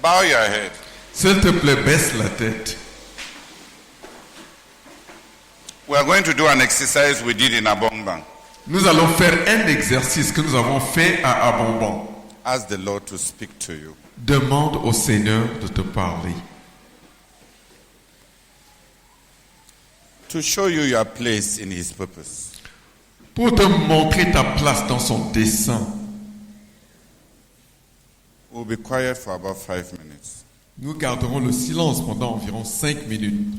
Bow your head. S'il te plaît, baisse la tête. We are going to do an exercise we did in Abongbang. Nous allons faire un exercice que nous avons fait à Abomban. Ask the Lord to speak to you. Demande au Seigneur de te parler. To show you your place in His purpose. Pour te montrer ta place dans son dessein. We'll be quiet for about 5 minutes. Nous garderons le silence pendant environ 5 minutes.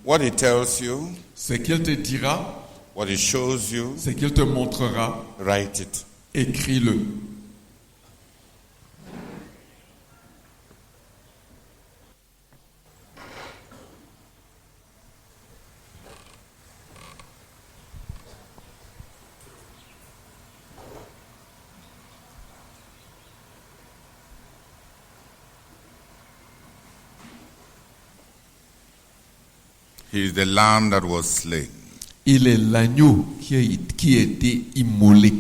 What He tells you, Ce qu'il te dira, what He shows you, ce qu'il te montrera, write it. écris-le. He is the lamb that was slain. Il est l'agneau qui a été immolé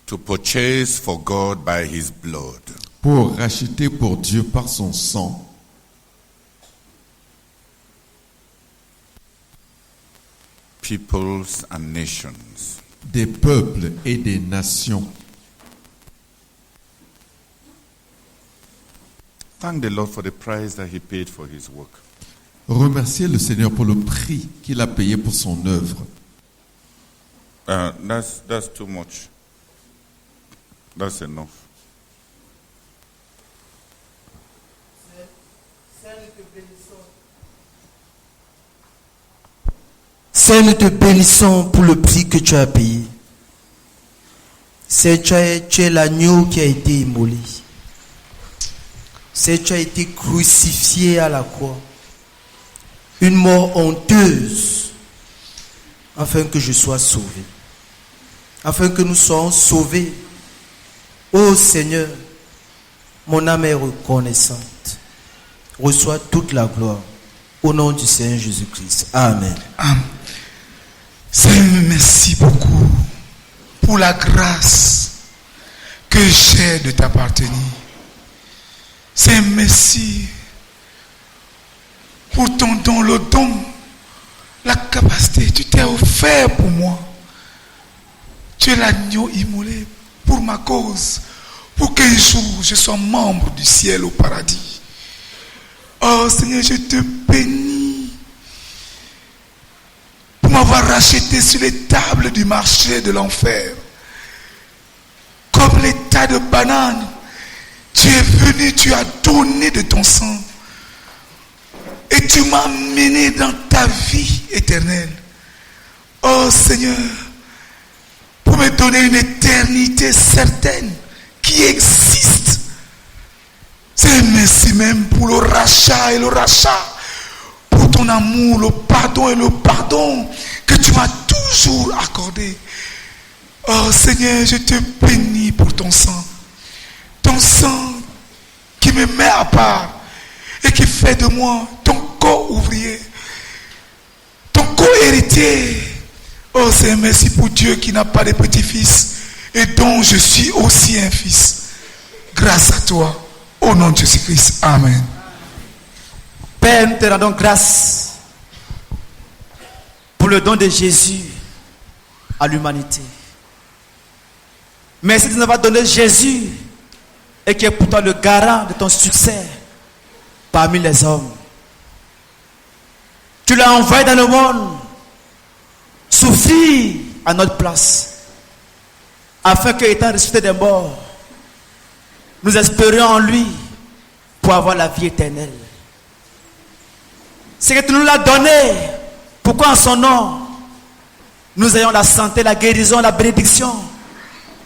To purchase for God by His blood pour racheter pour Dieu par son sang peoples and nations. des peuples et des nations. Thank the Lord for the price that He paid for His work. Remerciez le Seigneur pour le prix qu'il a payé pour son œuvre. That's too much. That's enough. Seigneur, nous te bénissons pour le prix que tu as payé. Seigneur, tu es l'agneau qui a été immolé. Seigneur, tu as été crucifié à la croix. Une mort honteuse, afin que je sois sauvé. Afin que nous soyons sauvés. Ô Seigneur, mon âme est reconnaissante. Reçois toute la gloire. Au nom du Seigneur Jésus-Christ. Amen. Amen. Seigneur, merci beaucoup pour la grâce que j'ai de t'appartenir. Seigneur, merci pour ton don, le don, la capacité. Tu t'es offert pour moi. Tu es l'agneau immolé pour ma cause, pour qu'un jour je sois membre du ciel au paradis. Oh Seigneur, je te bénis pour m'avoir racheté sur les tables du marché de l'enfer. Comme les tas de bananes, tu es venu, tu as donné de ton sang. Et tu m'as mené dans ta vie éternelle. Oh Seigneur, pour me donner une éternité certaine qui existe. C'est merci même pour le rachat et le rachat. Pour ton amour, le pardon et le pardon que tu m'as toujours accordé. Oh Seigneur, je te bénis pour ton sang. Ton sang qui me met à part et qui fait de moi ton co-ouvrier, ton co-héritier. Oh Seigneur, merci pour Dieu qui n'a pas de petit-fils et dont je suis aussi un fils. Grâce à toi, au nom de Jésus-Christ. Amen. Père, nous te rendons grâce pour le don de Jésus à l'humanité. Merci de nous avoir donné Jésus et qui est pourtant le garant de ton succès parmi les hommes. Tu l'as envoyé dans le monde souffrir à notre place afin qu'étant ressuscité des morts, nous espérions en lui pour avoir la vie éternelle. C'est que tu nous l'as donné. Pourquoi en son nom nous ayons la santé, la guérison, la bénédiction.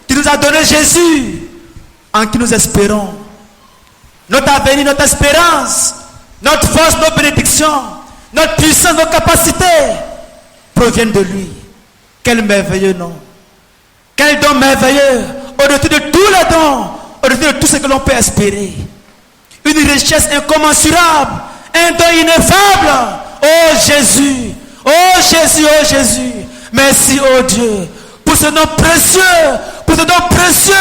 Tu nous as donné Jésus en qui nous espérons. Notre avenir, notre espérance, notre force, nos bénédictions, notre puissance, nos capacités proviennent de lui. Quel merveilleux nom. Quel don merveilleux. Au-dessus de tous les dons, au-dessus de tout ce que l'on peut espérer. Une richesse incommensurable, un don ineffable. Oh Jésus, oh Jésus, oh Jésus. Merci, oh Dieu, pour ce nom précieux, pour pour ce don précieux,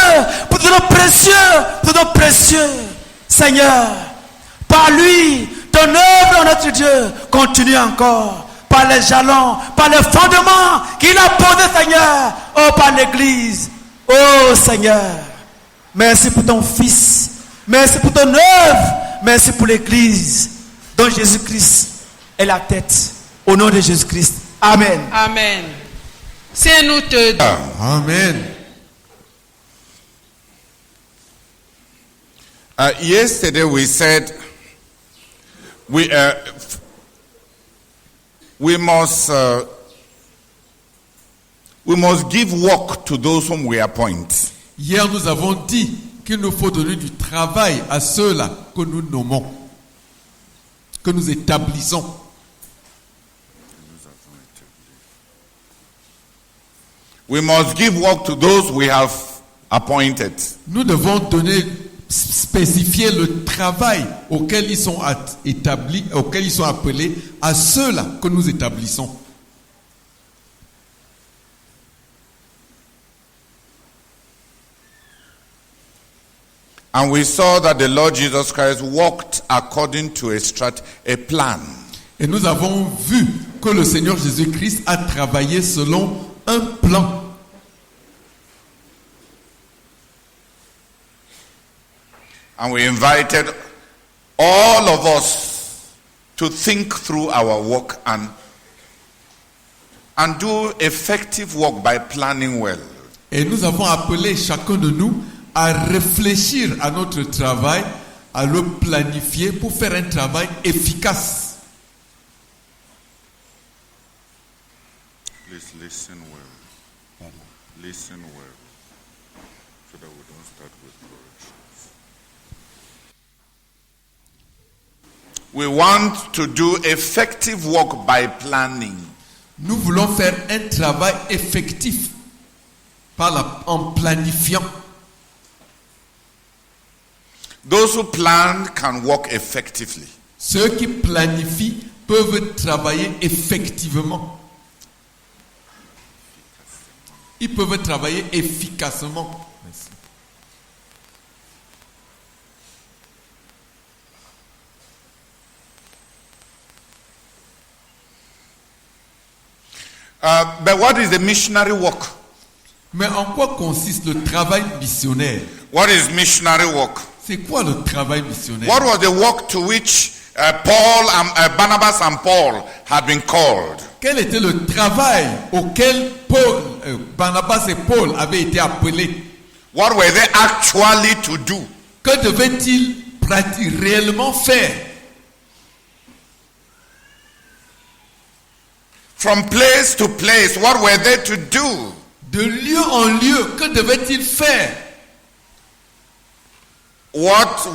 pour ce don précieux, pour ce don précieux. Seigneur, par lui, ton œuvre, notre Dieu, continue encore. Par les jalons, par les fondements qu'il a posés, Seigneur. Oh, par l'église. Oh, Seigneur. Merci pour ton Fils. Merci pour ton œuvre. Merci pour l'église dont Jésus-Christ est la tête. Au nom de Jésus-Christ. Amen. Amen. Seigneur, nous te Amen. Yesterday we said we must give work to those whom we appoint. Hier, nous avons dit qu'il nous faut donner du travail à ceux-là que nous nommons, que nous établissons. We must give work to those we have appointed. Nous devons donner, spécifier le travail auquel ils sont établis, auquel ils sont appelés, à ceux-là que nous établissons. And we saw that the Lord Jesus Christ walked according to a plan. Et nous avons vu que le Seigneur Jésus-Christ a travaillé selon un plan. And we invited all of us to think through our work and do effective work by planning well. Et nous avons appelé chacun de nous à réfléchir à notre travail, à le planifier pour faire un travail efficace. Please listen well. Listen well. So that we don't start with corrections. We want to do effective work by planning. Nous voulons faire un travail effectif en planifiant. Those who plan can work effectively. Ceux qui planifient peuvent travailler effectivement. Ils peuvent travailler efficacement. Merci. But what is the missionary work? Mais en quoi consiste le travail missionnaire? What is missionary work? C'est quoi le travail missionnaire? What was the work to which Barnabas and Paul had been called? Quel était le travail auquel Barnabas et Paul avaient été appelés? What were they actually to do? Que devaient-ils réellement faire? From place to place, what were they to do? De lieu en lieu, que devaient-ils faire? What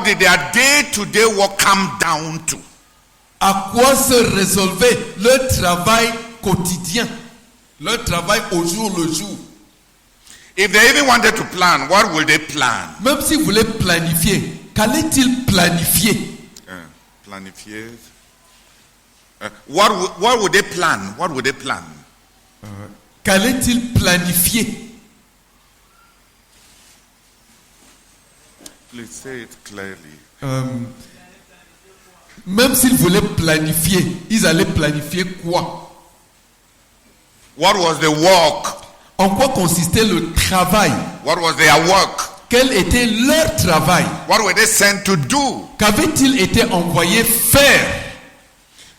did their day-to-day work come down to? À quoi se résolvait leur travail quotidien, leur travail au jour le jour? If they even wanted to plan, what will they plan? Même s'ils voulaient planifier, qu'allaient-ils planifier? Planifier. What would they plan? What would they plan? Qu'allaient-ils planifier? Please say it clearly. Même s'ils voulaient planifier, ils allaient planifier quoi? What was the work? En quoi consistait le travail? What was their work? Quel était leur travail? What were they sent to do? Qu'avaient-ils été envoyés faire?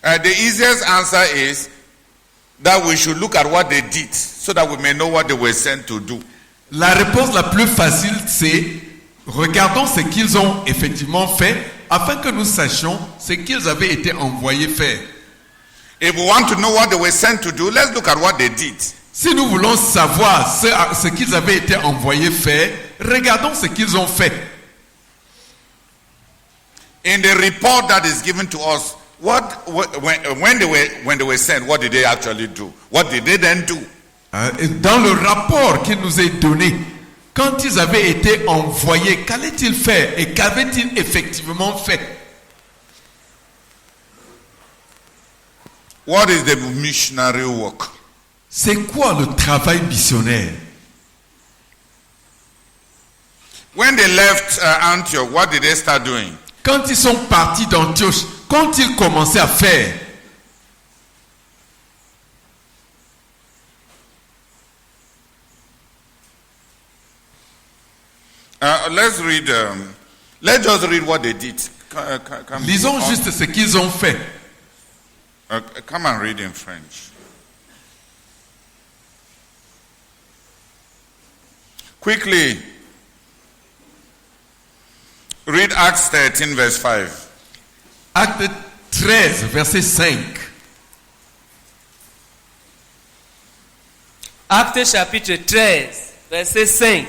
The easiest answer is that we should look at what they did so that we may know what they were sent to do. La réponse la plus facile, c'est regardons ce qu'ils ont effectivement fait afin que nous sachions ce qu'ils avaient été envoyés faire. If we want to know what they were sent to do, let's look at what they did. Si nous voulons savoir ce qu'ils avaient été envoyés faire, regardons ce qu'ils ont fait. In the report that is given to us, when they were sent, what did they actually do? What did they then do? Dans le rapport qui nous est donné, quand ils avaient été envoyés, qu'allaient-ils faire et qu'avaient-ils effectivement fait? What is the missionary work? C'est quoi le travail missionnaire? When they left Antioch, what did they start doing? Quand ils sont partis d'Antioche, quand ils commençaient à faire, Let's read. Let's just read what they did. Come lisons on. juste ce qu'ils ont fait. Come and read in French. Quickly. Read Acts 13, verse 5. Acte 13, verset 5. Acte chapitre 13, verset 5.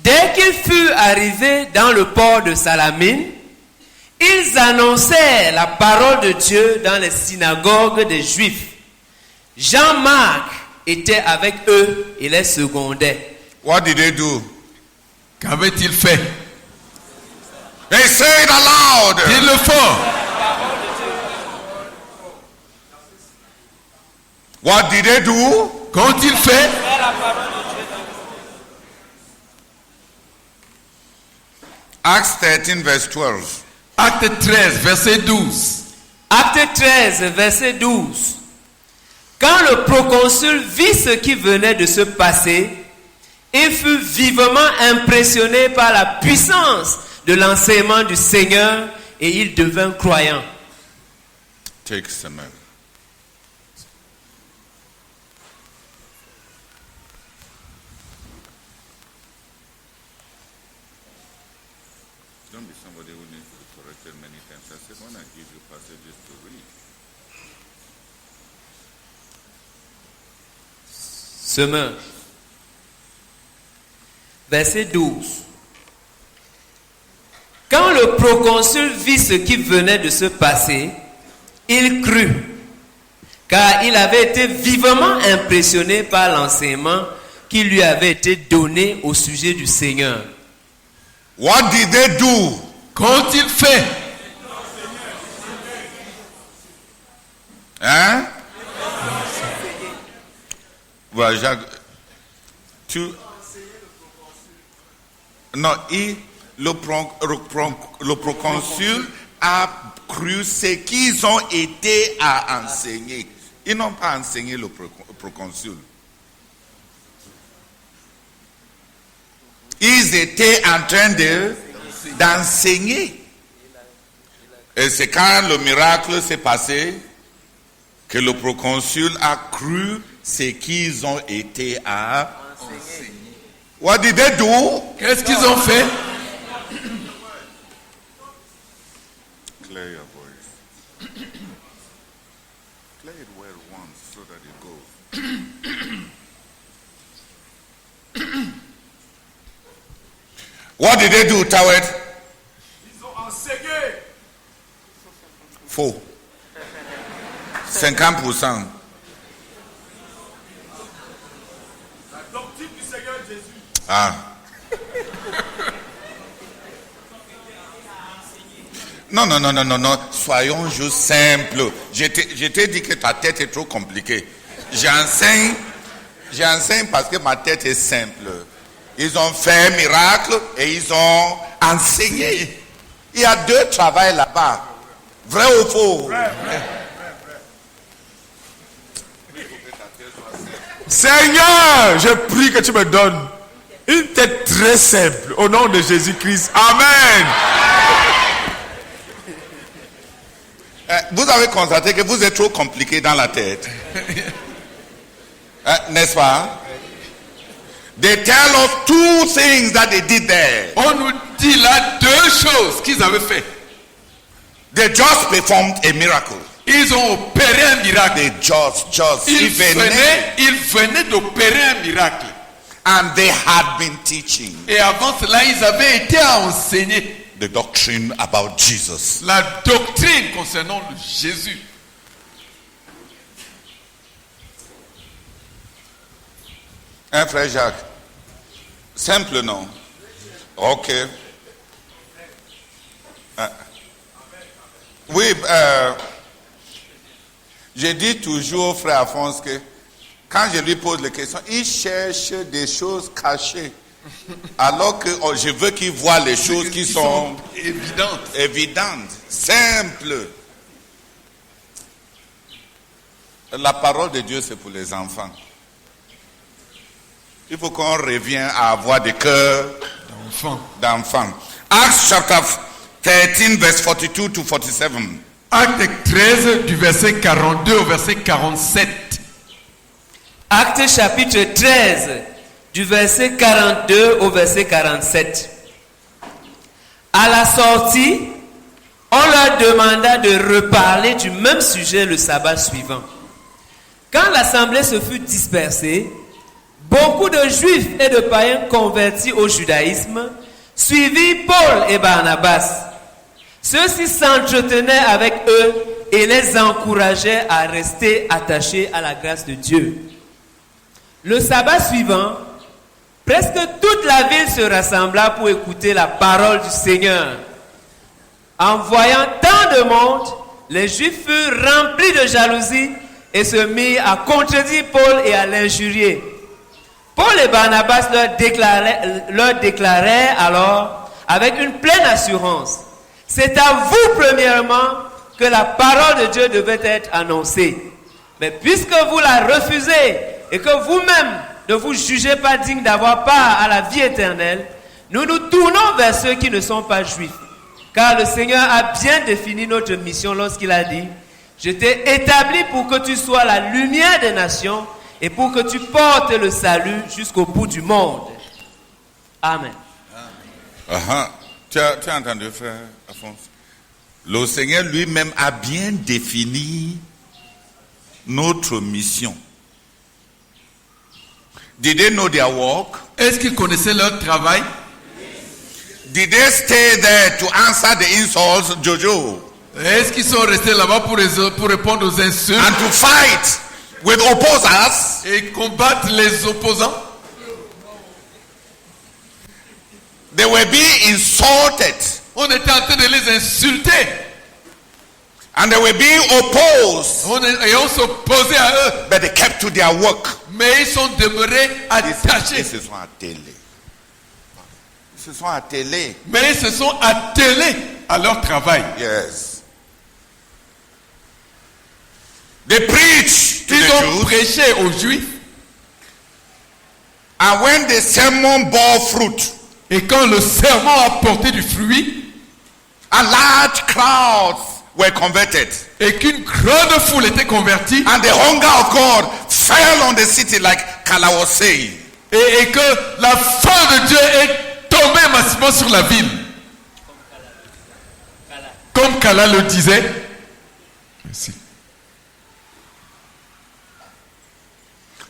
Dès qu'ils furent arrivés dans le port de Salamine, ils annoncèrent la parole de Dieu dans les synagogues des Juifs. Jean-Marc était avec eux et les secondait. What did they do? Qu'avait-il fait? They say it aloud. Dis-le fort. What did they do? Qu'ont-ils fait? Acts 13, verse 12. Acte 13, verset 12. Acte 13, verset 12. Quand le proconsul vit ce qui venait de se passer, il fut vivement impressionné par la puissance de l'enseignement du Seigneur et il devint croyant. Take some. Don't be somebody who needs to be corrected many times. I said, when I give you passages to read. Semeur. Verset 12. Quand le proconsul vit ce qui venait de se passer, il crut, car il avait été vivement impressionné par l'enseignement qui lui avait été donné au sujet du Seigneur. What did they do? Qu'ont-ils fait? Hein? Well, Jacques, non, le proconsul a cru ce qu'ils ont été à enseigner. Ils n'ont pas enseigné le proconsul. Ils étaient en train d'enseigner. Et c'est quand le miracle s'est passé que le proconsul a cru ce qu'ils ont été à enseigner. What did they do? Qu'est-ce qu'ils ont fait? Clear your voice. Play it well once so that it goes. What did they do, Tawet? Ils ont enseigné. Faux. 50%. La doctrine du Seigneur Jésus. Ah. Non. Soyons juste simples. Je t'ai dit que ta tête est trop compliquée. J'enseigne parce que ma tête est simple. Ils ont fait un miracle et ils ont enseigné. Il y a deux travails là-bas. Vrai ou faux? Seigneur, je prie que tu me donnes une tête très simple au nom de Jésus-Christ. Amen. Vous avez constaté que vous êtes trop compliqué dans la tête. N'est-ce pas? They tell us two things that they did there. On nous dit là deux choses qu'ils avaient fait. They just performed a miracle. Ils ont opéré un miracle. They just. Ils venaient d'opérer un miracle. And they had been teaching Et avant cela, ils avaient été à enseigner the doctrine about Jesus. la doctrine concernant le Jésus. Hein, frère Jacques? Simple, non? Ok. Oui, Je dis toujours au frère Alphonse que quand je lui pose les questions, il cherche des choses cachées. Alors que je veux qu'il voit les choses qui sont évidentes, simples. La parole de Dieu, c'est pour les enfants. Il faut qu'on revienne à avoir des cœurs d'enfants. Acts chapter 13, verse 42 to 47. Acte 13, du verset 42 au verset 47. Acte chapitre 13, du verset 42 au verset 47. À la sortie, on leur demanda de reparler du même sujet le sabbat suivant. Quand l'assemblée se fut dispersée, beaucoup de juifs et de païens convertis au judaïsme suivirent Paul et Barnabas. Ceux-ci s'entretenaient avec eux et les encourageaient à rester attachés à la grâce de Dieu. Le sabbat suivant, presque toute la ville se rassembla pour écouter la parole du Seigneur. En voyant tant de monde, les Juifs furent remplis de jalousie et se mirent à contredire Paul et à l'injurier. Paul et Barnabas leur déclarèrent alors avec une pleine assurance: c'est à vous premièrement que la parole de Dieu devait être annoncée. Mais puisque vous la refusez et que vous-même ne vous jugez pas digne d'avoir part à la vie éternelle, nous nous tournons vers ceux qui ne sont pas juifs. Car le Seigneur a bien défini notre mission lorsqu'il a dit: je t'ai établi pour que tu sois la lumière des nations et pour que tu portes le salut jusqu'au bout du monde. Amen. Tu as entendu, frère Alphonse? Le Seigneur lui-même a bien défini notre mission. Did they know their work? Est-ce qu'ils connaissaient leur travail? Did they stay there to answer the insults, Jojo? Est-ce qu'ils sont restés là-bas pour répondre aux insultes And to fight with opposers? et combattre les opposants? They were being insulted. On était en train de les insulter. And they were being opposed. Et on s'opposait à eux. But they kept to their work. Mais ils sont demeurés attachés. Ils se sont attelés. Ils se sont attelés. Mais ils se sont attelés à leur travail. Yes. They preached to Ils the ont Jews. prêché aux Juifs. And when the sermon bore fruit, Et quand le serment a porté du fruit, a large crowds were converted. et qu'une grande foule était convertie, And the hunger of God fell on the city, like Kala was saying. et que la faim de Dieu est tombée massivement sur la ville. Comme Kala le disait. Merci.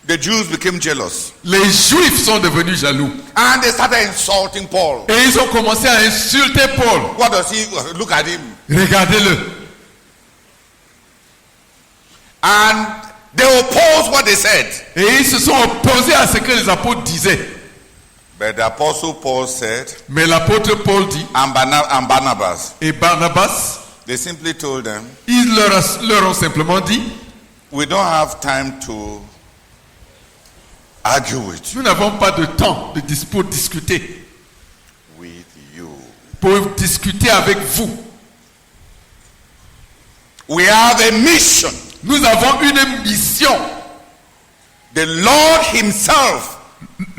The Jews became jealous. Les Juifs sont devenus jaloux. And they started insulting Paul. Et ils ont commencé à insulter Paul. What does he look at him? Regardez-le. And they opposed what they said. Et ils se sont opposés à ce que les apôtres disaient. But the apostle Paul said, Mais l'apôtre Paul dit, and Barnabas, et Barnabas, they simply told them, ils leur ont simplement dit, we don't have time to argue with you. nous n'avons pas de temps pour discuter. With you. Pour discuter avec vous. We have a mission. Nous avons une mission. The Lord himself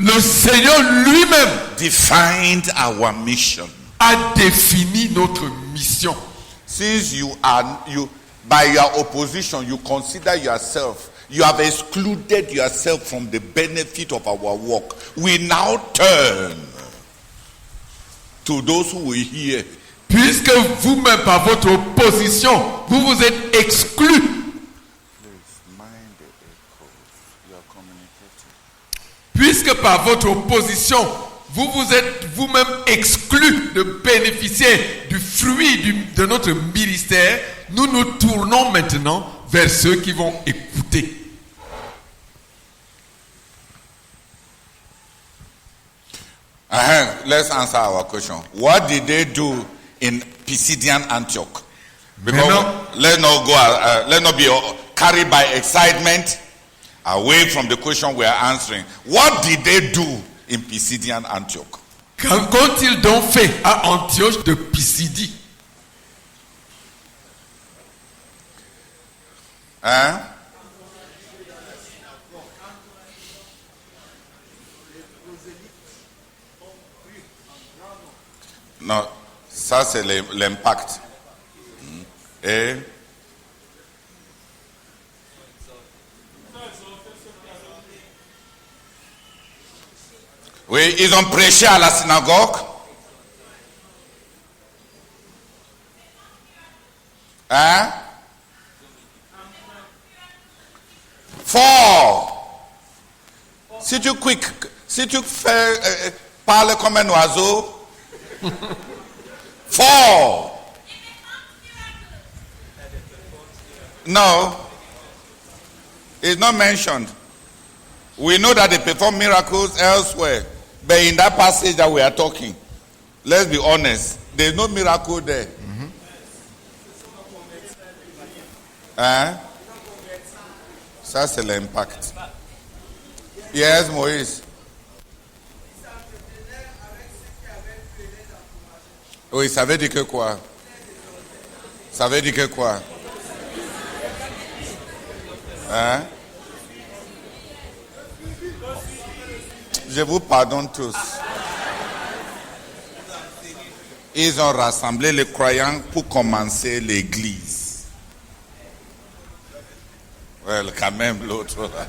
Le Seigneur lui-même defined our mission. a défini notre mission. Since you by your opposition, you consider yourself, you have excluded yourself from the benefit of our work. We now turn to those who will hear. Puisque vous-même, par votre opposition, vous vous êtes exclus. Puisque par votre opposition, vous vous êtes vous-même exclus de bénéficier du fruit de notre ministère, nous nous tournons maintenant vers ceux qui vont écouter. Let's answer our question. What did they do in Pisidian Antioch? Because let's not be carried by excitement, away from the question we are answering. What did they do in Pisidian Antioch? Qu'ont-ils donc fait à Antioche de Pisidie? Hein? Non, ça c'est l'impact. Et oui, ils ont prêché à la synagogue. Hein? 4. Si tu fais parler comme un oiseau. 4. No, it's not mentioned. We know that they perform miracles elsewhere, but in that passage that we are talking, let's be honest, there's no miracle there. Hein? Ça c'est l'impact. Yes, Moïse. Oui, ça veut dire que quoi? Ça veut dire que quoi? Hein? Je vous pardonne tous. Ils ont rassemblé les croyants pour commencer l'église. Well, quand même l'autre là.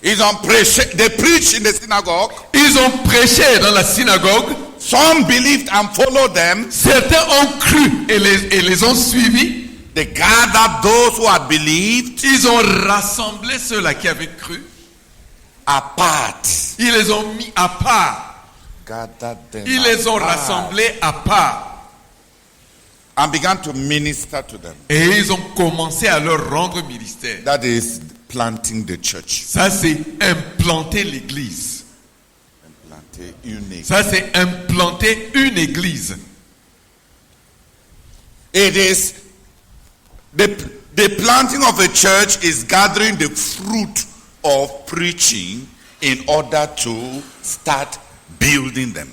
Ils ont prêché, they preached in the synagogue. Ils ont prêché dans la synagogue. Some believed and followed them. Certains ont cru et les ont suivis. They gathered those who had believed. Ils ont rassemblé ceux-là qui avaient cru. Apart. Ils les ont mis à part. Gathered them. Ils les ont apart. rassemblés à part. And began to minister to them. Et ils ont commencé à leur rendre ministère. That is planting the church. Ça, c'est implanter l'église. Implanter une église. Ça, c'est implanter une église. It is the planting of a church is gathering the fruit of preaching in order to start building them.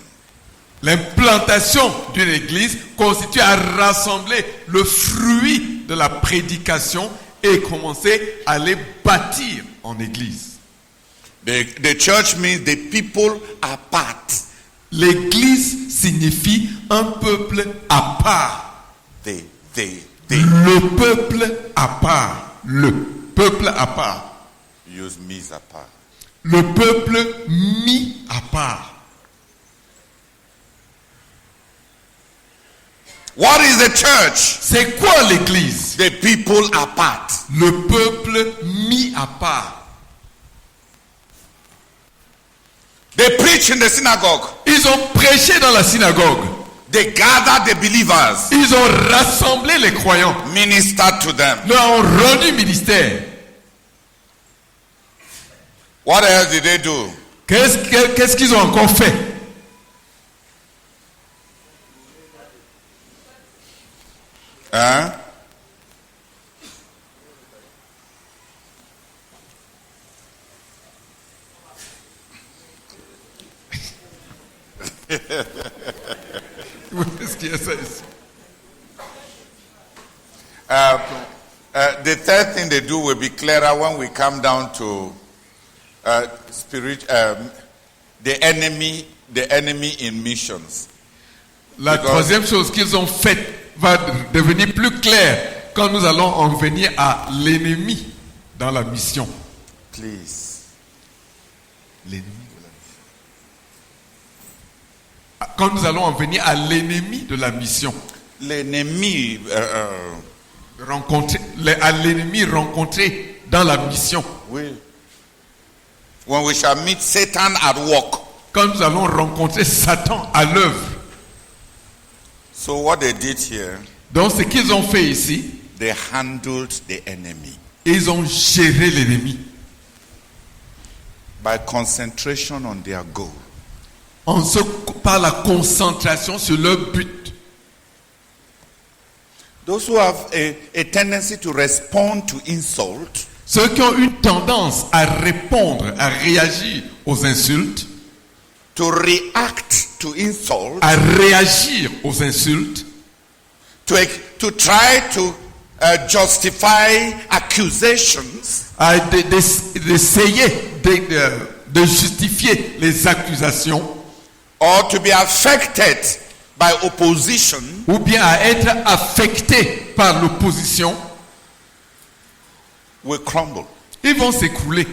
L'implantation d'une église constitue à rassembler le fruit de la prédication et commencer à les bâtir en église. The church means the people apart. L'église signifie un peuple à part. Le peuple à part. Le peuple à part. Use mis à part. Le peuple mis à part. What is the church? C'est quoi l'église? The people apart. Le peuple mis à part. They preach in the synagogue. Ils ont prêché dans la synagogue. They gathered the believers. Ils ont rassemblé les croyants. Ministered to them. Leur ont rendu ministère. What else did they do? Qu'est-ce qu'ils ont encore fait? Hein? Qu'est-ce qu'il y a ça ici? The third thing they do will be clearer when we come down to the enemy in missions. La troisième chose qu'ils ont faite va devenir plus claire quand nous allons en venir à l'ennemi dans la mission. Please. L'ennemi. Quand nous allons en venir à l'ennemi de la mission. L'ennemi à l'ennemi rencontré dans la mission. Oui. When we shall meet Satan at work. Quand nous allons rencontrer Satan à l'œuvre. So what they did here, donc ce qu'ils ont fait ici, they handled the enemy. Ils ont géré l'ennemi. By concentration on their goal. Par la concentration sur leur but. Those who have a tendency to respond to insult, Ceux qui ont une tendance à répondre, à réagir aux insultes, to react to insult, à réagir aux insultes, to try to justify accusations, d'essayer de justifier les accusations, or to be affected by opposition, ou bien à être affectés par l'opposition, will crumble. ils vont s'écrouler.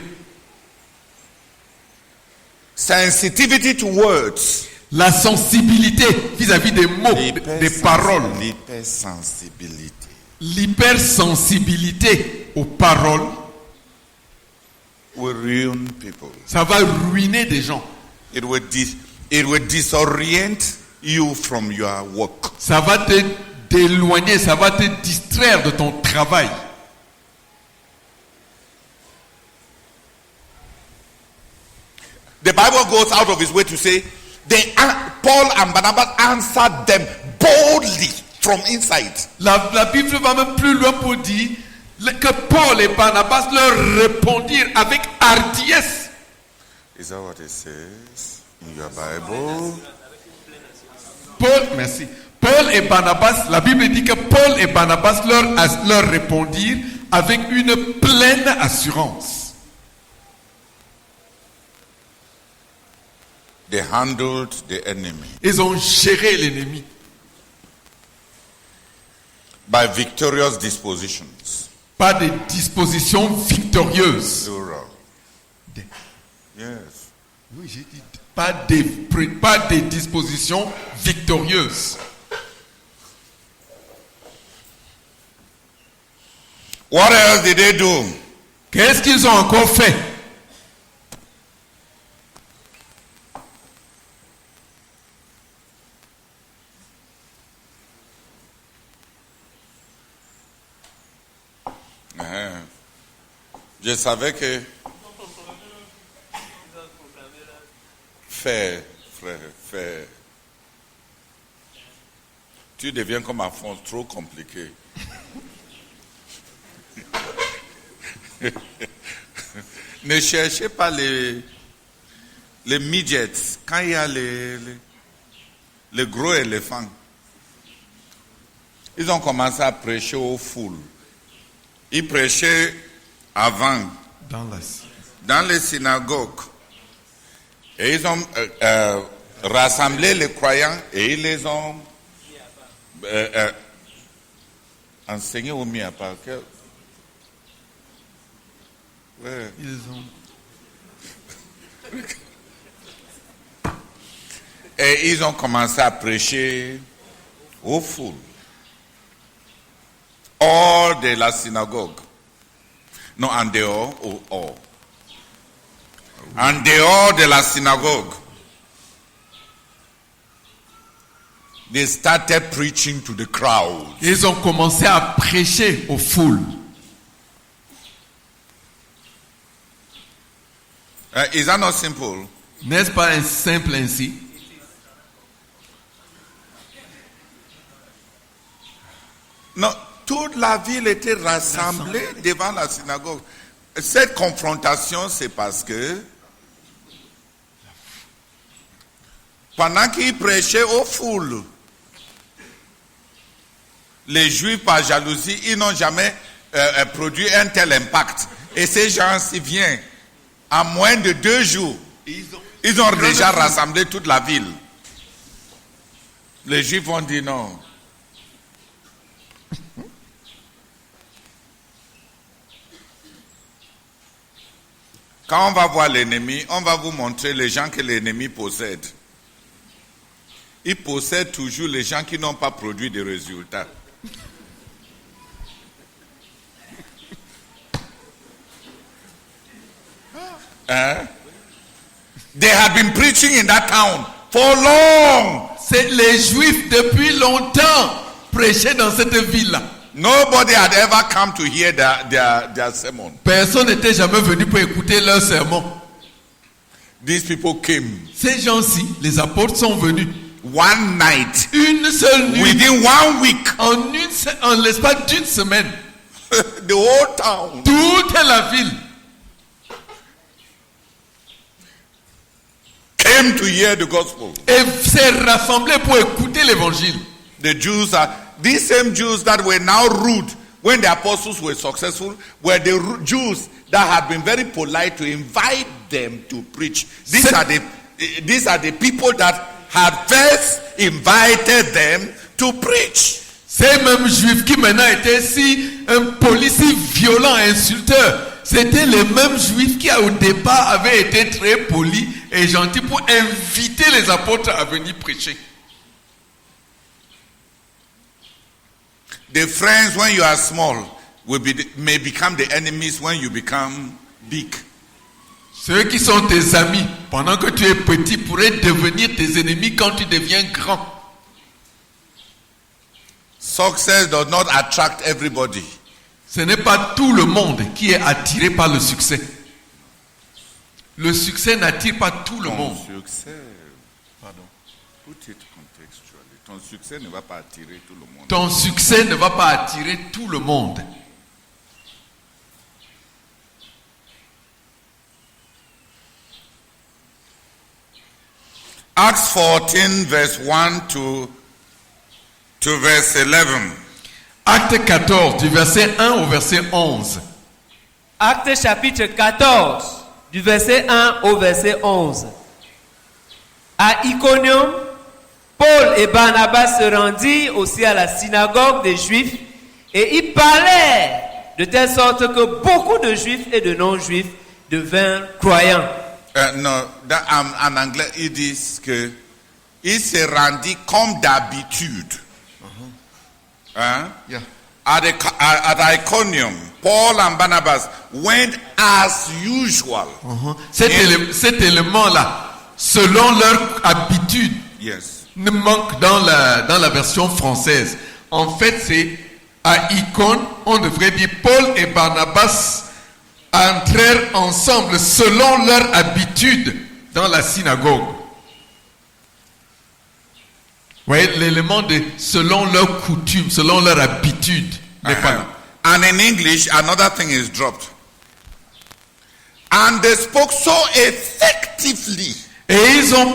Sensitivity to words. La sensibilité vis-à-vis des mots, des paroles, L'hypersensibilité. l'hypersensibilité aux paroles, Will ruin people. ça va ruiner des gens. It will disorient you from your work. Ça va te d'éloigner, ça va te distraire de ton travail. The Bible goes out of its way to say, Paul and Barnabas answered them boldly from inside. La Bible va même plus loin pour dire que Paul et Barnabas leur répondirent avec hardiesse. Is that what it says in your Bible? Merci. Paul et Barnabas, la Bible dit que Paul et Barnabas leur répondirent avec une pleine assurance. They handled the enemy Ils ont géré l'ennemi by victorious dispositions. par des dispositions victorieuses. Plural. Yes. Oui, j'ai dit pas des dispositions victorieuses. What else did they do? Qu'est-ce qu'ils ont encore fait? Je savais que frère, tu deviens comme Alphonse, trop compliqué. Ne cherchez pas les midgets quand il y a les gros éléphants. Ils ont commencé à prêcher aux foules. Ils prêchaient avant dans les synagogues. Et ils ont rassemblé les croyants et ils les ont enseignés au mis à part. Ouais. Et ils ont commencé à prêcher aux foules. Hors de la synagogue. Non, en dehors ou hors. En dehors de la synagogue. They started preaching to the crowd. Ils ont commencé à prêcher aux foules. Is that not simple? N'est-ce pas un simple ainsi? Non, toute la ville était rassemblée devant la synagogue. Cette confrontation, c'est parce que pendant qu'ils prêchaient aux foules, les Juifs, par jalousie, ils n'ont jamais produit un tel impact. Et ces gens s'y viennent. En moins de 2 jours, ils ont déjà rassemblé toute la ville. Les Juifs ont dit non. Quand on va voir l'ennemi, on va vous montrer les gens que l'ennemi possède. Il possède toujours les gens qui n'ont pas produit de résultats. They have been preaching in that town for long. C'est les Juifs depuis longtemps prêchaient dans cette ville-là. Nobody had ever come to hear their sermon. Personne n'était jamais venu pour écouter leur sermon. These people came Ces gens-ci, les apôtres sont venus one night, Une seule nuit, within 1 week, en l'espace d'une semaine, the whole town toute la ville came to hear the gospel. s'est rassemblée pour écouter l'évangile. The Jews are, these same Jews that were now rude when the apostles were successful, were the Jews that had been very polite to invite them to preach. These are the people that had first invited them to preach. Ces mêmes juifs qui maintenant étaient si impolis, si violents, insulteurs, c'était les mêmes juifs qui au départ avaient été très polis et gentils pour inviter les apôtres à venir prêcher. The friends when you are small may become the enemies when you become big. Ceux qui sont tes amis pendant que tu es petit pourraient devenir tes ennemis quand tu deviens grand. Success does not attract everybody. Ce n'est pas tout le monde qui est attiré par le succès. Le succès n'attire pas tout le monde. Put it contextually. Ton succès ne va pas attirer tout le monde. Ton succès ne va pas attirer tout le monde. Acts 14 verse 1 to verse 11. Acte 14, du verset 1 au verset 11. Acte chapitre 14, du verset 1 au verset 11. À Iconium, Paul et Barnabas se rendirent aussi à la synagogue des Juifs et y parlaient de telle sorte que beaucoup de Juifs et de non-Juifs devinrent croyants. Non, en anglais, ils disent que il se rendit comme d'habitude. Hein? Yeah. At Iconium, Paul and Barnabas went as usual. Cet élément-là, selon leur habitude, Yes. ne manque dans la version française. En fait, c'est à Icône, on devrait dire Paul et Barnabas entrèrent ensemble selon leur habitude dans la synagogue. Vous voyez, l'élément de selon leur coutume, selon leur habitude n'est pas là. And in English, another thing is dropped. And they spoke so effectively. Et ils ont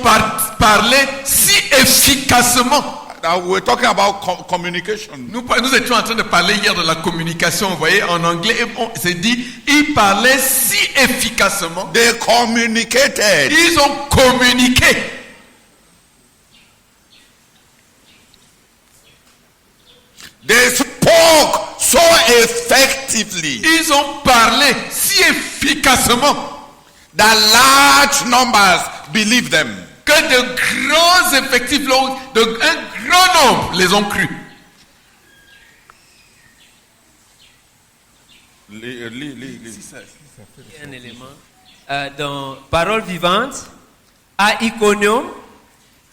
parlé si efficacement. Now we're talking about communication. Nous étions en train de parler hier de la communication. Vous voyez, en anglais, c'est dit, ils parlaient si efficacement. They communicated. Ils ont communiqué. They spoke so effectively Ils ont parlé si efficacement that large numbers believed them. que de grands effectifs, un grand nombre les ont cru. Un élément. Dans Parole vivante, à Iconium,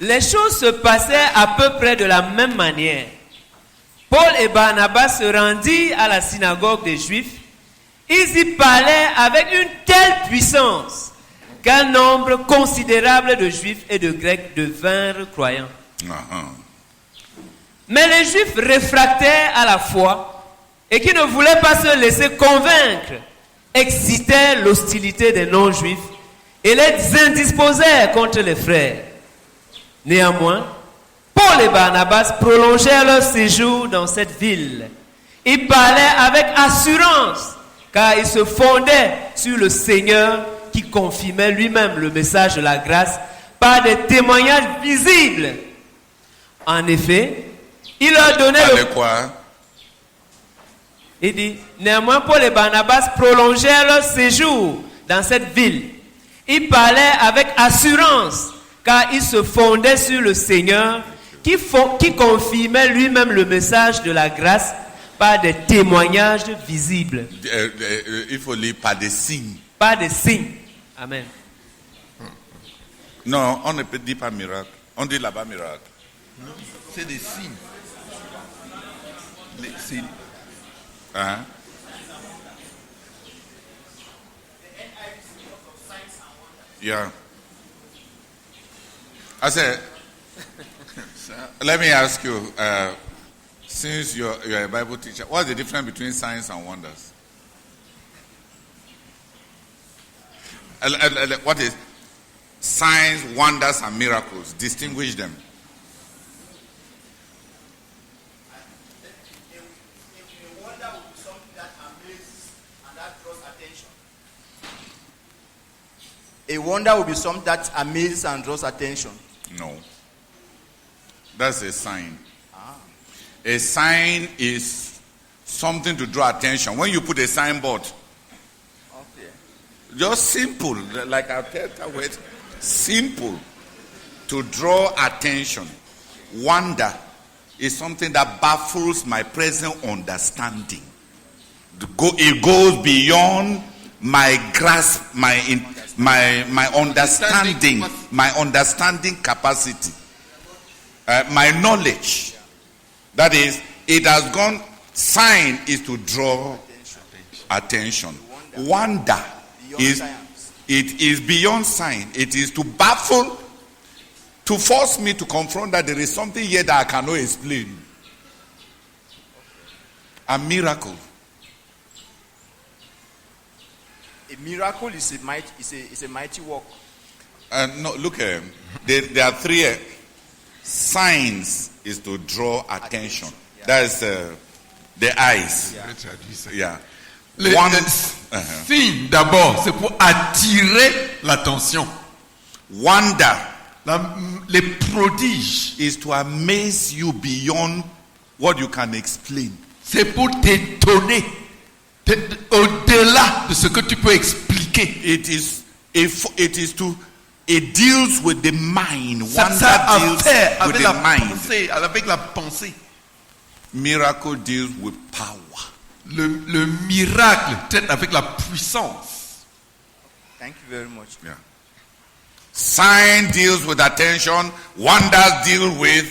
les choses se passaient à peu près de la même manière. Paul et Barnabas se rendirent à la synagogue des Juifs. Ils y parlaient avec une telle puissance qu'un nombre considérable de Juifs et de Grecs devinrent croyants. Mais les Juifs réfractaires à la foi et qui ne voulaient pas se laisser convaincre excitaient l'hostilité des non-Juifs et les indisposèrent contre les frères. Néanmoins, Paul et Barnabas prolongèrent leur séjour dans cette ville. Ils parlaient avec assurance, car ils se fondaient sur le Seigneur qui confirmait lui-même le message de la grâce par des témoignages visibles. En effet, il leur donnait Il dit, néanmoins, Paul et Barnabas prolongèrent leur séjour dans cette ville. Ils parlaient avec assurance, car ils se fondaient sur le Seigneur qui confirmait lui-même le message de la grâce par des témoignages visibles. Il faut lire par des signes. Par des signes. Amen. Non, on ne peut dire pas miracle. On dit là-bas miracle. Non, c'est des signes. Hein? Yeah. I said, Let me ask you, since you're a Bible teacher, what's the difference between signs and wonders? What is signs, wonders, and miracles? Distinguish them. A wonder will be something that amazes and that draws attention. A wonder will be something that amazes and draws attention. No. That's a sign. A sign is something to draw attention. When you put a signboard, Okay. just simple, like I'll tell you, simple to draw attention. Wonder is something that baffles my present understanding. It goes beyond my grasp, my understanding, my understanding capacity, my knowledge. That is, it has gone. Sign is to draw attention. Wonder is it is beyond sign. It is to baffle, to force me to confront that there is something here that I cannot explain. A miracle. A miracle is a mighty work. No, look at them. There are three signs is to draw attention. That is the eyes. Yeah. Le signe d'abord, c'est pour attirer l'attention. Wonder Les prodiges, is to amaze you beyond what you can explain. c'est pour t'étonner, au-delà de ce que tu peux expliquer. It deals with the mind. Ça Wonder a deals faire with avec the la mind. pensée, avec la pensée. Miracle deals with power. Le miracle traite avec la puissance. Thank you very much. Yeah. Sign deals with attention. Wonders deal with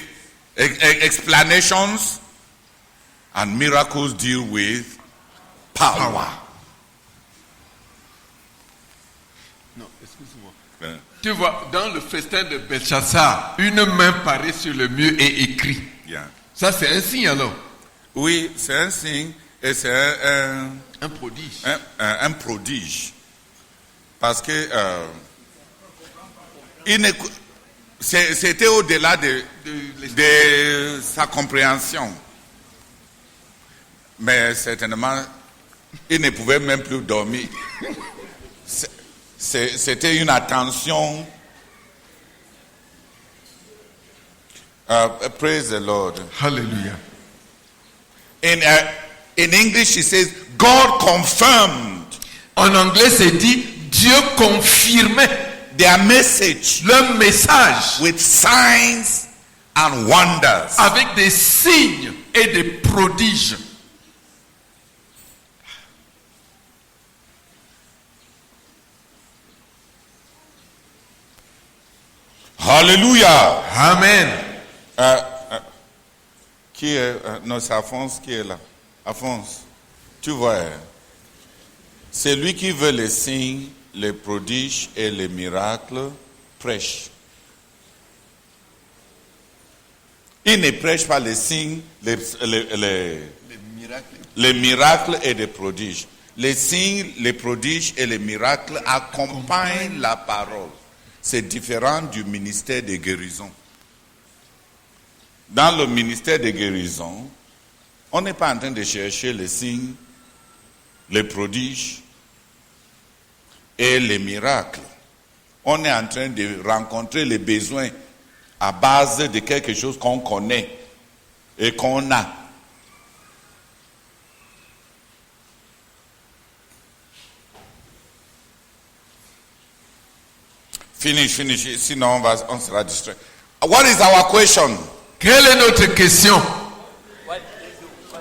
explanations. And miracles deal with power. Non, excuse-moi. Yeah. Tu vois, dans le festin de Belshazzar, une main paraît sur le mur et écrit. Yeah. Ça, c'est un signe alors. Oui, c'est un signe et c'est Un prodige. un prodige. Parce que c'était au-delà de sa compréhension. Mais certainement, il ne pouvait même plus dormir. C'était une attention. Praise the Lord. Hallelujah. In English, he says, God confirmed En anglais, c'est dit Dieu confirmait their message le message with signs and wonders. avec des signes et des prodiges. Hallelujah. Amen. Qui est non, c'est Alphonse qui est là. Alphonse, tu vois, c'est lui qui veut les signes, les prodiges et les miracles, prêche. Il ne prêche pas les signes, les miracles et les prodiges. Les signes, les prodiges et les miracles accompagnent la parole. C'est différent du ministère de guérison. Dans le ministère de guérison, on n'est pas en train de chercher les signes, les prodiges et les miracles. On est en train de rencontrer les besoins à base de quelque chose qu'on connaît et qu'on a. Finish, sinon on sera distrait. What is our question? Quelle est notre question?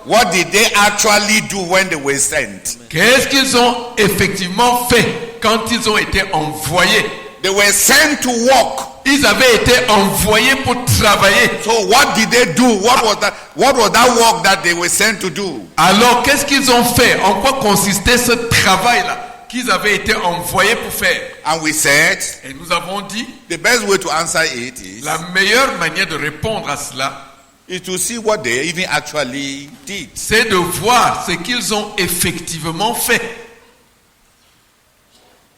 What did they actually do when they were sent? Qu'est-ce qu'ils ont effectivement fait quand ils ont été envoyés? They were sent to work. Ils avaient été envoyés pour travailler. So what did they do? What was that work that they were sent to do? Alors, qu'est-ce qu'ils ont fait? En quoi consistait ce travail-là? qu'ils avaient été envoyés pour faire. And we said, Et nous avons dit, the best way to answer it is la meilleure manière de répondre à cela, is to see what they even actually did. c'est de voir ce qu'ils ont effectivement fait.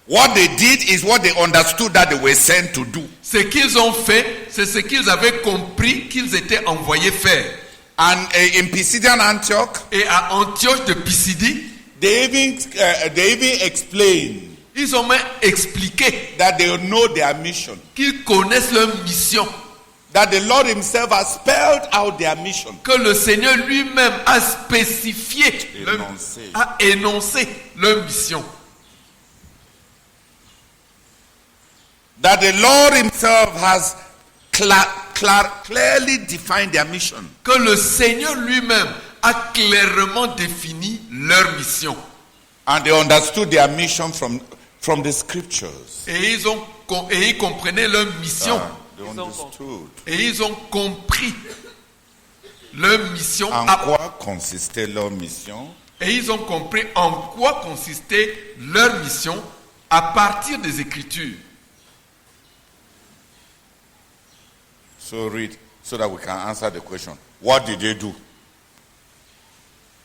What they did is what they understood that they were sent to do. Ce qu'ils ont fait, c'est ce qu'ils avaient compris qu'ils étaient envoyés faire. And in Pisidian Antioch, Et à Antioche de Pisidie, they even explained ils ont même expliqué that they know their mission. qu'ils connaissent leur mission. That the Lord himself has spelled out their mission. Que le Seigneur lui-même a spécifié, a énoncé leur mission. That the Lord himself has clearly defined their mission. Que le Seigneur lui-même a clairement défini leur mission. And they understood their mission from the scriptures. Et ils comprenaient leur mission. They understood. Et ils ont compris leur mission. En quoi consistait leur mission? Et ils ont compris en quoi consistait leur mission à partir des Écritures. So read so that we can answer the question. What did they do?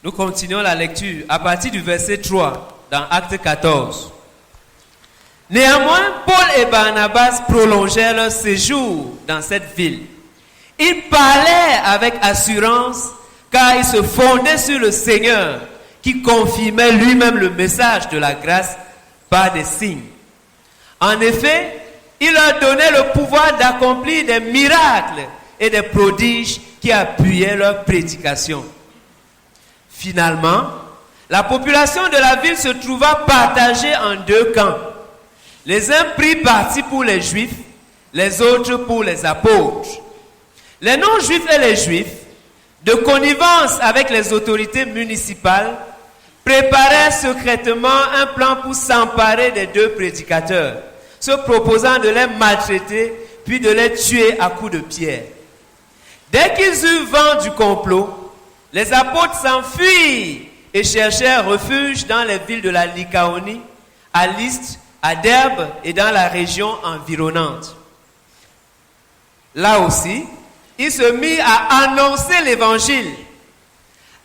Nous continuons la lecture à partir du verset 3 dans Acte 14. Néanmoins, Paul et Barnabas prolongèrent leur séjour dans cette ville. Ils parlaient avec assurance car ils se fondaient sur le Seigneur qui confirmait lui-même le message de la grâce par des signes. En effet, il leur donnait le pouvoir d'accomplir des miracles et des prodiges qui appuyaient leur prédication. Finalement, la population de la ville se trouva partagée en deux camps. Les uns prirent parti pour les Juifs, les autres pour les apôtres. Les non-Juifs et les Juifs, de connivence avec les autorités municipales, préparèrent secrètement un plan pour s'emparer des deux prédicateurs, se proposant de les maltraiter puis de les tuer à coups de pierre. Dès qu'ils eurent vent du complot, les apôtres s'enfuirent et cherchèrent refuge dans les villes de la Lycaonie, à Lystre, à Derbe et dans la région environnante. Là aussi, ils se mirent à annoncer l'évangile.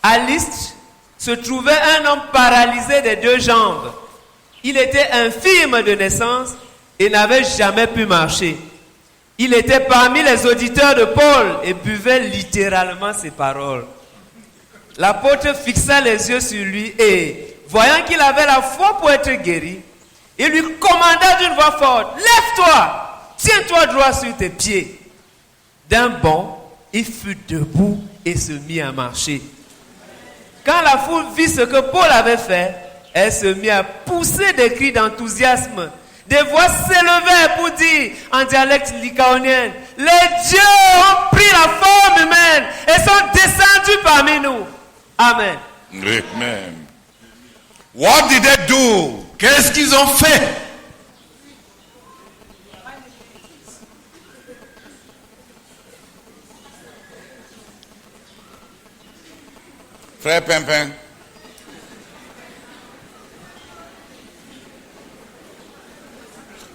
À Lystre se trouvait un homme paralysé des deux jambes. Il était infirme de naissance et n'avait jamais pu marcher. Il était parmi les auditeurs de Paul et buvait littéralement ses paroles. L'apôtre fixa les yeux sur lui et, voyant qu'il avait la foi pour être guéri, il lui commanda d'une voix forte, « Lève-toi, tiens-toi droit sur tes pieds. » D'un bond, il fut debout et se mit à marcher. Quand la foule vit ce que Paul avait fait, elle se mit à pousser des cris d'enthousiasme. Des voix s'élevèrent pour dire en dialecte lycaonien, « Les dieux ont pris la forme humaine et sont descendus parmi nous. » Amen. Amen. What did they do? Qu'est-ce qu'ils ont fait? Frère Pimpin.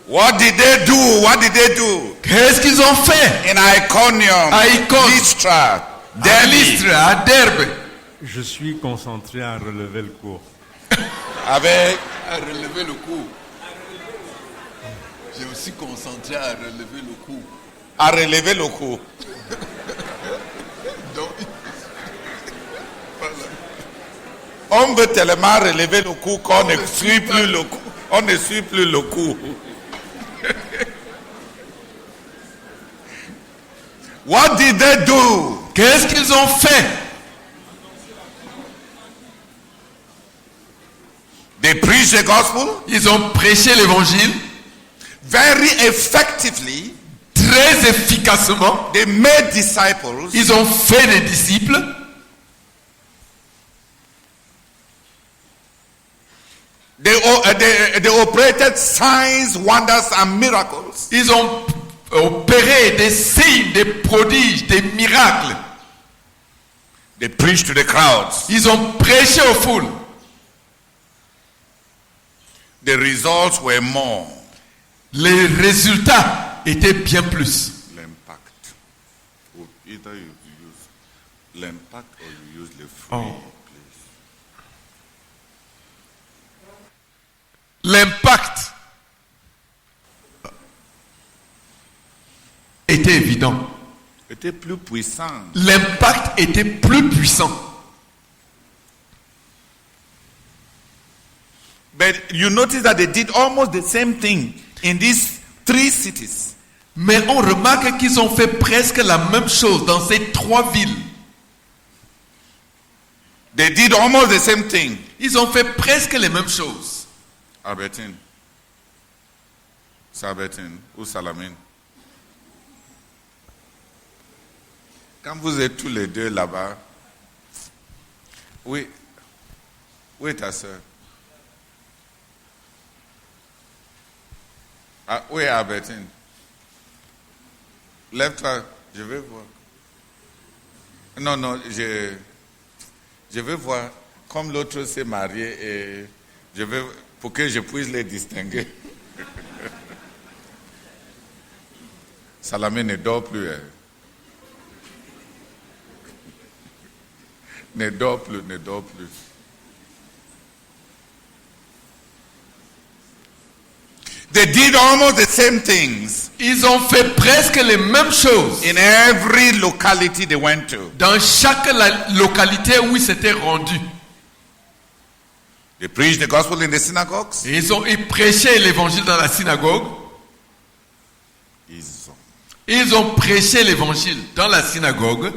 What did they do? What did they do? Qu'est-ce qu'ils ont fait? In Iconium, À Icône. Lystra, À Derbe. Lystre, à Derbe. Je suis concentré à relever le cours. Avec À relever le cou. J'ai aussi concentré à relever le cou. à relever le coup. Donc, On veut tellement relever le coup qu'on ne suit plus le coup. On ne suit plus le coup. What did they do? qu'est-ce qu'ils ont fait? They preached the gospel Ils ont prêché l'évangile very effectively. très efficacement. They made disciples. Ils ont fait des disciples. They operated signs, wonders, and miracles. Ils ont opéré des signes, des prodiges, des miracles. They preached to the crowds. Ils ont prêché aux foules. The results were more. Les résultats étaient bien plus. L'impact. Oh, either you use l'impact or you use le fruit. Oh. Please. L'impact était évident. Était plus puissant. L'impact était plus puissant. But you notice that they did almost the same thing in these 3 cities. Mais on remarque qu'ils ont fait presque la même chose dans ces 3 villes. They did almost the same thing. Ils ont fait presque les mêmes choses. Albertine. C'est Albertine ou Salamine. Quand vous êtes tous les deux là-bas, oui, où est ta soeur? Ah, où est Albertine? Lève-toi, je vais voir. Non, je veux voir. Comme l'autre s'est marié, et je veux, pour que je puisse les distinguer. Salamé ne dort plus. Hein. Ne dort plus. They did almost the same things. Ils ont fait presque les mêmes choses. In every locality they went to. Dans chaque localité où ils s'étaient rendus. They preached the gospel in the synagogues. Ils prêchaient l'évangile dans la synagogue. Ils ont prêché l'évangile dans la synagogue.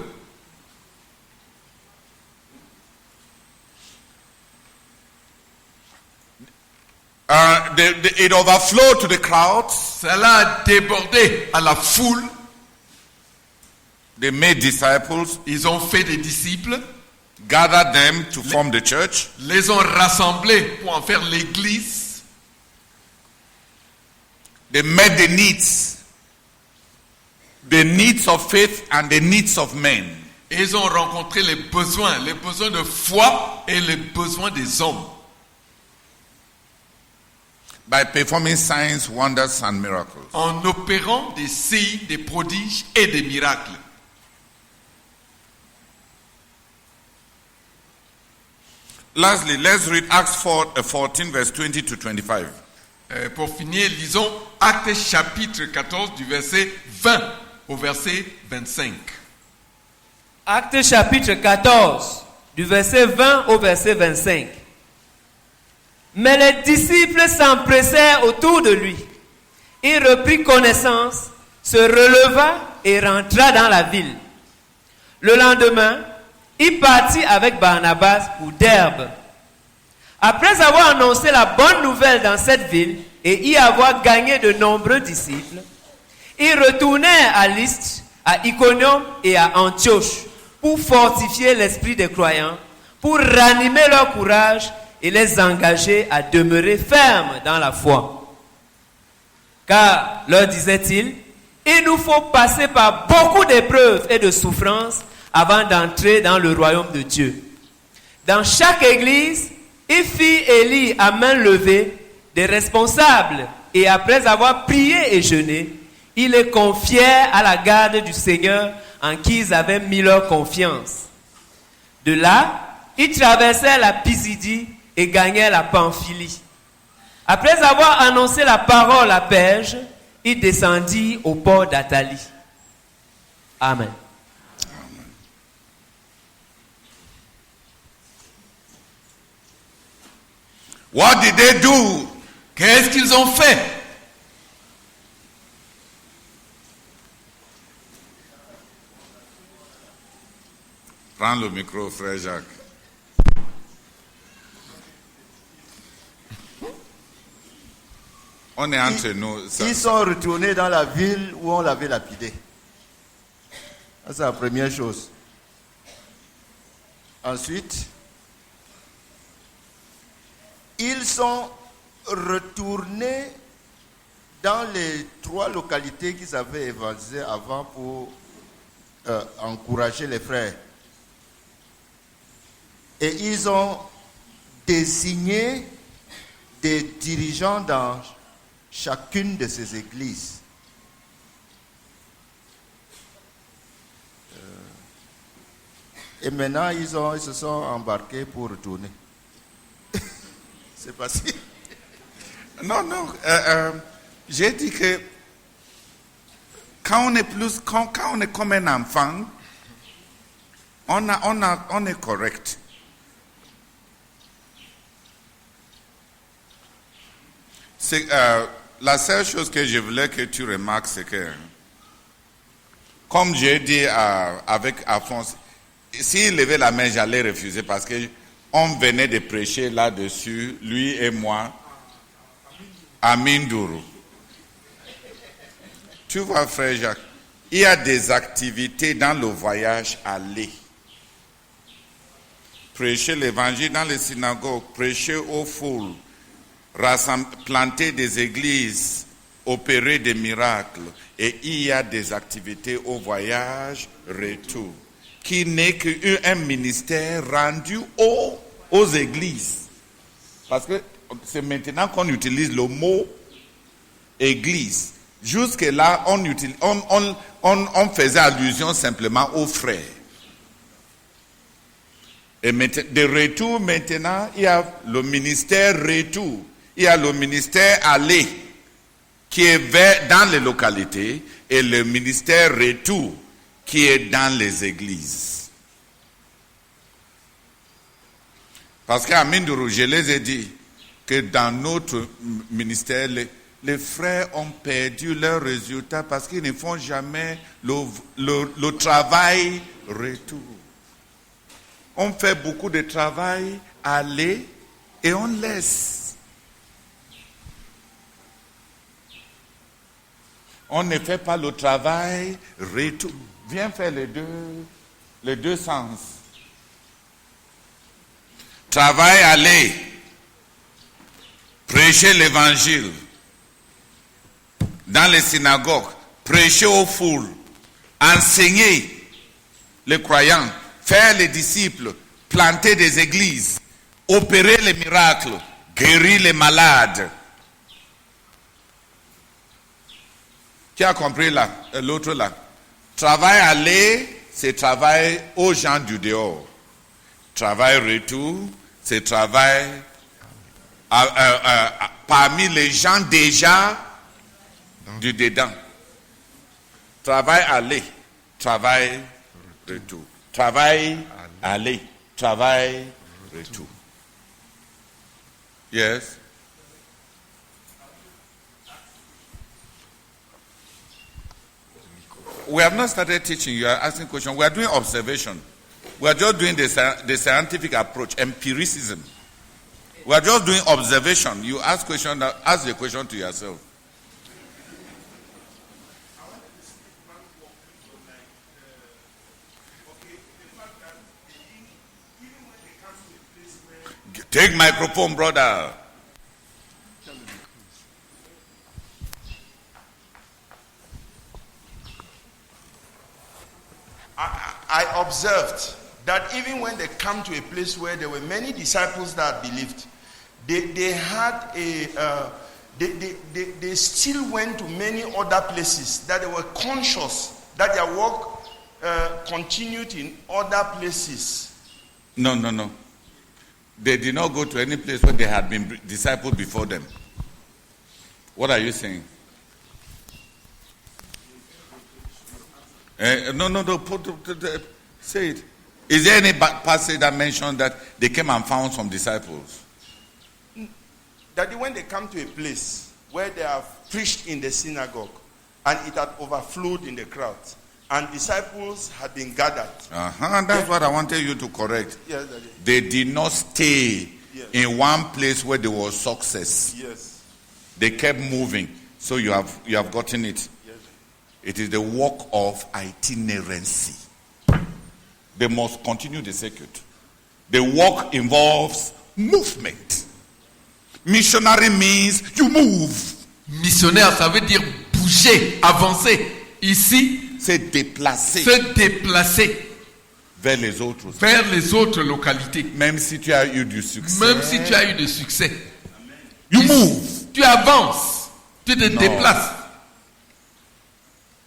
It overflowed to the crowds. Cela a débordé à la foule. They made disciples. Ils ont fait des disciples. Gathered them to form the church. Les ont rassemblés pour en faire l'église. They met the needs of faith and the needs of men. Ils ont rencontré les besoins de foi et les besoins des hommes. By performing signs, wonders and miracles. En opérant des signes, des prodiges et des miracles. Lastly, let's read Acts 14 verse 20 to 25. Pour finir, lisons Actes chapitre 14 du verset 20 au verset 25. Actes chapitre 14, du verset 20 au verset 25. Mais les disciples s'empressèrent autour de lui. Il reprit connaissance, se releva et rentra dans la ville. Le lendemain, il partit avec Barnabas pour Derbe. Après avoir annoncé la bonne nouvelle dans cette ville et y avoir gagné de nombreux disciples, ils retournèrent à Lystre, à Iconium et à Antioche pour fortifier l'esprit des croyants, pour ranimer leur courage et les engager à demeurer fermes dans la foi. Car, leur disait-il, il nous faut passer par beaucoup d'épreuves et de souffrances avant d'entrer dans le royaume de Dieu. Dans chaque église, il fit élire à main levée des responsables et après avoir prié et jeûné, ils les confièrent à la garde du Seigneur en qui ils avaient mis leur confiance. De là, ils traversèrent la Pisidie et gagnèrent la Pamphylie. Après avoir annoncé la parole à Perge, il descendit au port d'Atalie. Amen. What did they do? Qu'est-ce qu'ils ont fait? Prends le micro, frère Jacques. On est entre nous. Ils sont retournés dans la ville où on l'avait lapidé. Ça, c'est la première chose. Ensuite, ils sont retournés dans les 3 localités qu'ils avaient évangélisées avant pour encourager les frères. Et ils ont désigné des dirigeants dans chacune de ces églises. Et maintenant, ils se sont embarqués pour retourner. C'est facile. Non, j'ai dit que quand on est comme un enfant, on est correct. C'est, la seule chose que je voulais que tu remarques, c'est que, comme j'ai dit avec Alphonse, s'il levait la main, j'allais refuser parce qu'on venait de prêcher là-dessus, lui et moi, à Mindourou. Tu vois, frère Jacques, il y a des activités dans le voyage aller. Prêcher l'évangile dans les synagogues, prêcher aux foules, planter des églises, opérer des miracles. Et il y a des activités au voyage retour, qui n'est qu'un ministère rendu aux églises. Parce que c'est maintenant qu'on utilise le mot église. Jusque-là, on faisait allusion simplement aux frères. Et de retour, maintenant, il y a le ministère retour. Il y a le ministère aller, qui est dans les localités, et le ministère retour, qui est dans les églises. Parce qu'à Mindourou, je les ai dit que dans notre ministère, les frères ont perdu leurs résultats parce qu'ils ne font jamais le travail retour. On fait beaucoup de travail aller et on laisse. On ne fait pas le travail retour. Viens faire les deux sens. Travail aller, prêcher l'évangile dans les synagogues, prêcher aux foules, enseigner les croyants, faire les disciples, planter des églises, opérer les miracles, guérir les malades. Qui a compris là, l'autre là? Travail aller, c'est travail aux gens du dehors. Travail retour, c'est travail parmi les gens déjà du dedans. Travail aller, travail retour. Travail aller, travail retour. Yes. We have not started teaching. You are asking questions. We are doing observation. We are just doing the scientific approach, empiricism. We are just doing observation. You ask question, ask the question to yourself. Take microphone, brother. I observed that even when they come to a place where there were many disciples that believed, they had they still went to many other places, that they were conscious that their work continued in other places. No. They did not go to any place where they had been discipled before them. What are you saying? No. Say it. Is there any passage that mentioned that they came and found some disciples? That when they come to a place where they have preached in the synagogue and it had overflowed in the crowd and disciples had been gathered. That's what I wanted you to correct. Yes, Daddy. They did not stay in one place where there was success. Yes. They kept moving. So you have gotten it. Yes. It is the work of itinerancy. They must continue the circuit. The work involves movement. Missionary means you move. Missionnaire, ça veut dire bouger, avancer. Ici, c'est déplacer. Se déplacer. Vers les autres localités. Même si tu as eu du succès. Même si tu as eu du succès. You move. Tu avances. Tu te déplaces.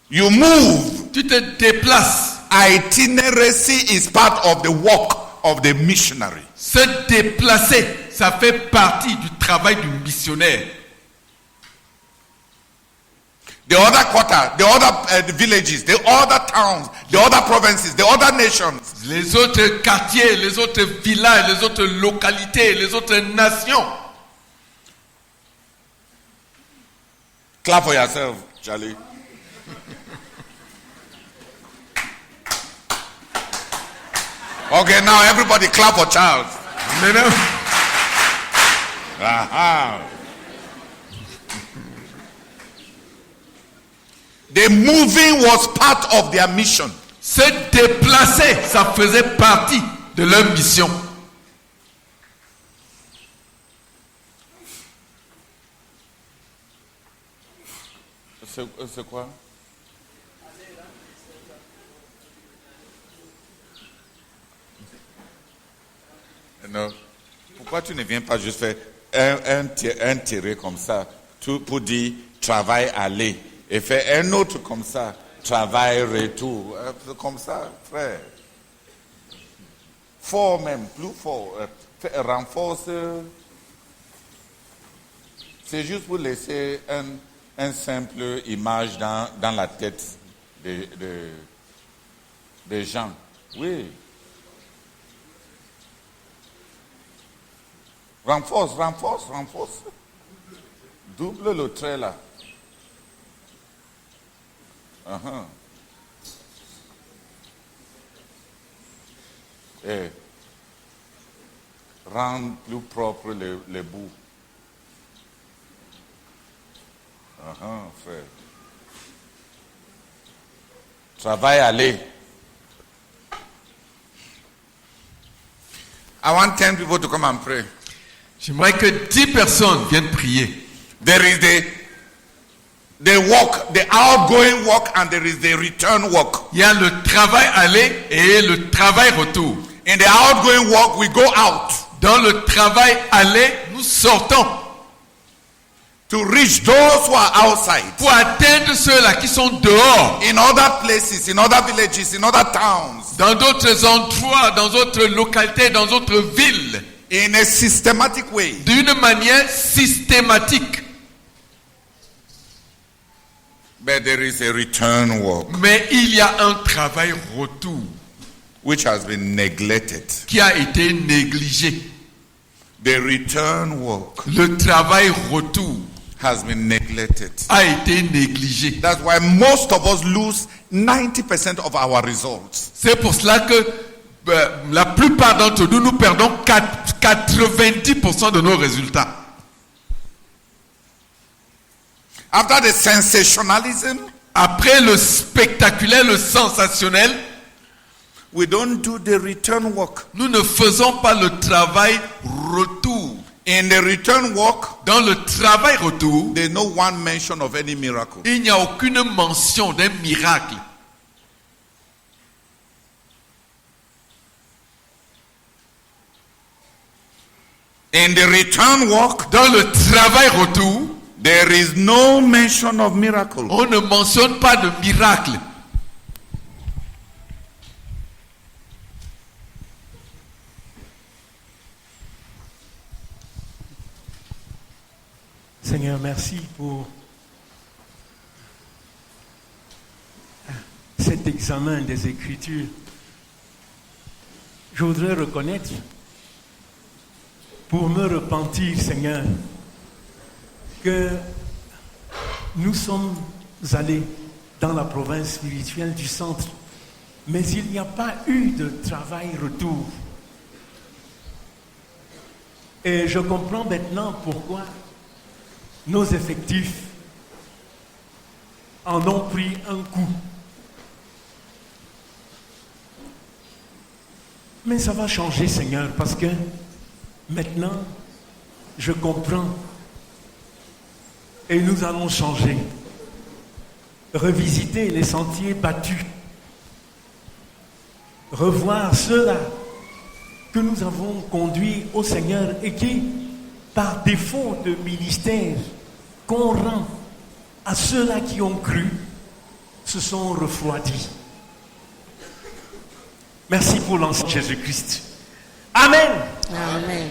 You move. Tu te déplaces. Itineracy is part of the work of the missionary. Se déplacer, ça fait partie du travail du missionnaire. The other quarter, the other villages, the other towns, the other provinces, the other nations. Les autres quartiers, les autres villages, les autres localités, les autres nations. Clap for yourself, Charlie. Okay, now everybody clap for Charles. Maintenant, Aha. The moving was part of their mission. se déplacer, ça faisait partie de leur mission. C'est quoi? Non. Pourquoi tu ne viens pas juste faire un tiré comme ça pour dire travail aller et faire un autre comme ça, travail retour. Comme ça, frère. Fort même, plus fort. Renforce. C'est juste pour laisser un simple image dans la tête des gens. Oui. Renforce. Double le trait là. Et rendre plus propre les bouts. Frère. Travail aller. I want 10 people to come and pray. J'aimerais que 10 personnes viennent prier. There is the walk, the outgoing walk, and there is the return walk. Il y a le travail aller et le travail retour. In the outgoing walk, we go out. Dans le travail aller, nous sortons To reach those who are outside. pour atteindre ceux-là qui sont dehors. In other places, in other villages, in other towns. Dans d'autres endroits, dans d'autres localités, dans d'autres villes. In a systematic way. D'une manière systématique. But there is a return walk. Mais il y a un travail retour Which has been neglected. qui a été négligé. The return walk Le travail retour has been neglected. a été négligé. That's why most of us lose 90% of our results. C'est pour cela que la plupart d'entre nous, nous perdons 90% de nos résultats. After the sensationalism, Après le spectaculaire, le sensationnel, we don't do the return walk. nous ne faisons pas le travail retour. In the return walk, Dans le travail retour, there's no one mention of any miracle. il n'y a aucune mention d'un miracle. In the return walk, Dans le travail retour, there is no mention of miracle. on ne mentionne pas de miracle. Seigneur, merci pour cet examen des Écritures. Je voudrais reconnaître, pour me repentir, Seigneur, que nous sommes allés dans la province spirituelle du centre, mais il n'y a pas eu de travail retour. Et je comprends maintenant pourquoi nos effectifs en ont pris un coup. Mais ça va changer, Seigneur, parce que maintenant, je comprends. Et nous allons changer. Revisiter les sentiers battus. Revoir ceux-là que nous avons conduits au Seigneur et qui, par défaut de ministère qu'on rend à ceux-là qui ont cru, se sont refroidis. Merci pour l'enseignement de Jésus-Christ. Amen. Amen.